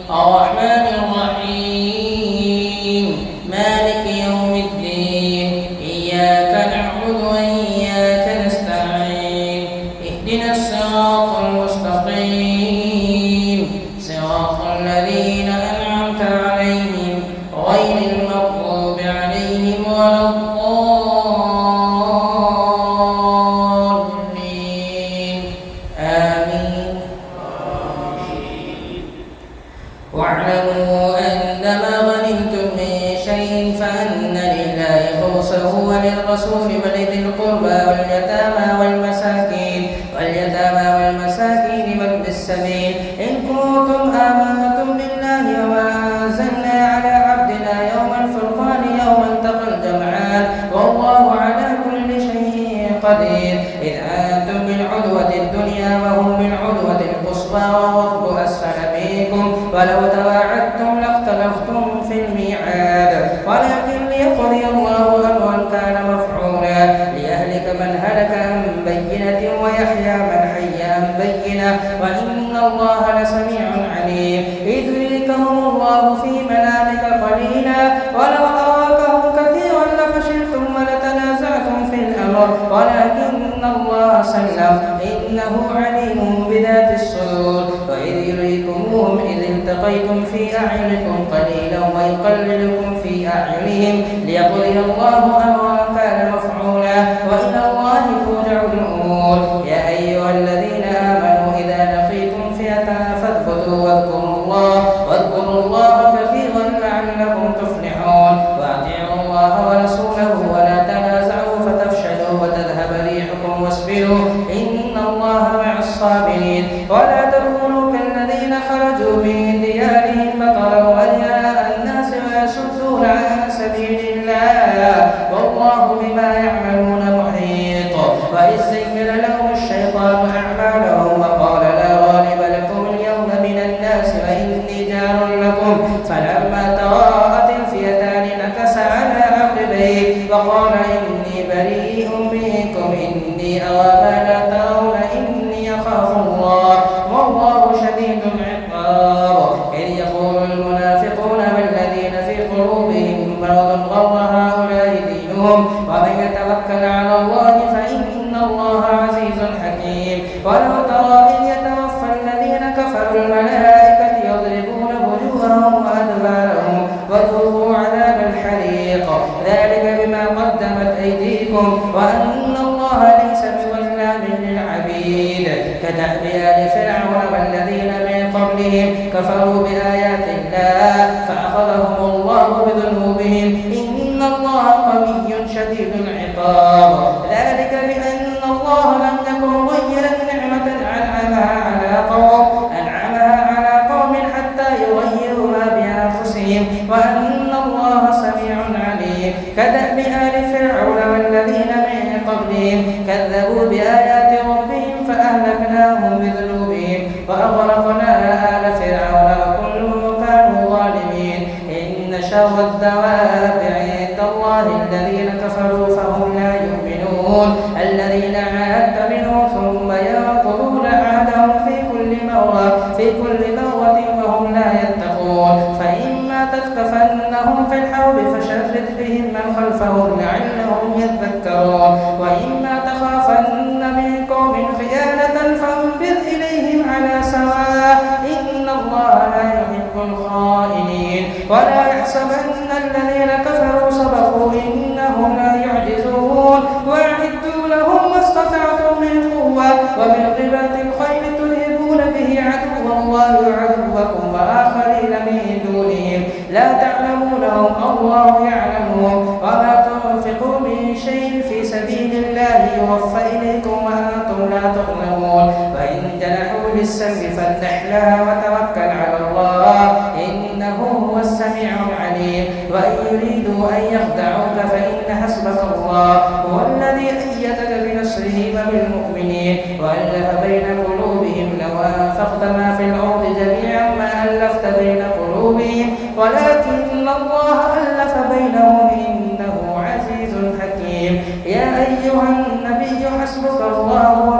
الرحمن الرحيم مالك يوم الدين إياك نعبد وإياك نستعين اهدنا الصراط المستقيم صراط الذين أنعمت عليهم غير المغضوب عليهم ولا الضالين آمين. واعلموا أنما غنمتم من شيء فأن لله خمسه وللرسول ولذي القربى واليتامى والمساكين وابن السبيل إن كنتم آمنتم بالله وما أنزلنا على عبدنا يوم الفرقان يوم التقى الجمعان والله على كل شيء قدير. إذ أنتم بالعدوة الدنيا وهم بالعدوة القصوى والركب أسفل منكم ولو تواعدتم لاختلفتم في الميعاد ولكن ليقضي الله أمرا كان مفعولا ليهلك من هلك عن بينة ويحيى من حي عن بينة وإن الله لسميع عليم. إذ يريكهم الله في منامك قليلا ولو أراكهم كثيرا لفشلتم ولتنازعتم في الأمر ولكن الله سلم إنه عليم بذات الصدور. وإذ يريكموهم إذ التقيتم في أعينكم قليلا ويقللكم في أعينهم ليقضي الله أمرا كان مفعولا وإلى الله ترجع الأمور. يا أيها الذين آمنوا إذا لقيتم فئة فاثبتوا واذكروا الله كثيرا لعلكم تفلحون. وأطيعوا الله ورسوله ولا تنازعوا فتفشلوا وتذهب ريحكم واصبروا إن الله مع الصابرين. ولا تكونوا كالذين خرجوا من ديارهم بطرا ورئاء الناس ويصدون عن سبيل الله والله بما يعملون محيط. وإذ زين لهم الشيطان أعمالهم وقال لا غالب لكم اليوم من الناس وإني جار لكم فلما تراءت الفئتان نكص على عقبيه وقال إني بريء منكم إني أرى ما لا ترون إني أخاف الله والله شديد العقاب. إذ يقول المنافقون والذين في قلوبهم مرض غر هؤلاء دينهم ومن يتوكل على الله فإن الله عزيز حكيم. ولو ترى إذ يتوفى الذين كفروا الملائكة يضربون وجوههم وأدبارهم وذوقوا عذاب الحريق ذلك بما قدمت أيديكم وأن الله ليس بظلام للعبيد. كدأب آل فرعون والذين من قبلهم كفروا بآيات الله فأخذهم الله بذنوبهم إن الله قوي شديد العقاب. ذلك بأن الله لم يكن مغيرا نعمة أنعمها على قوم حتى يغيروا ما بأنفسهم وأن الله سميع عليم. كدأب آل فرعون والذين من قبلهم كذبوا بآيات ربهم فأهلكناهم بذنوبهم وأغرقنا آل فرعون وكل كانوا ظالمين. إن شر الدواب عند الله الذين كفروا فهم لا يؤمنون الذين عاهدت منهم ثم ينقضون عهدهم في كل مرة وهم لا يتقون. فإما تثقفنهم في الحرب فشرد بهم من خلفهم لعلهم يذكرون. وإما تخافن من قوم خيانة فانبذ إليهم على سواء إن الله لا يحب الخائنين. ولا يحسبن الذين كفروا سبقوا إنهم لا يعجزون. وأعدوا لهم ما استطعتم من قوة ومن رباط الخيل ترهبون به عدو الله وعدوكم وآخرين من دونهم لا تعلمونهم الله يعلمهم. وما تنفقوا من شيء في سبيل الله يوفى إليكم وأنتم لا تظلمون. وإن جنحوا للسلم فافتح لها وتوكل على الله إنه هو السميع العليم. وإن يريدوا أن يخدعوك فإن حسبك الله هو الذي أيدك بنصره وبالمؤمنين وألف بين قلوبهم لو أنفقت ما في الأرض جميعا ما ألفت بين قلوبهم ولكن الله ألف بينهم إنه عزيز حكيم. يا أيها النبي حسبك الله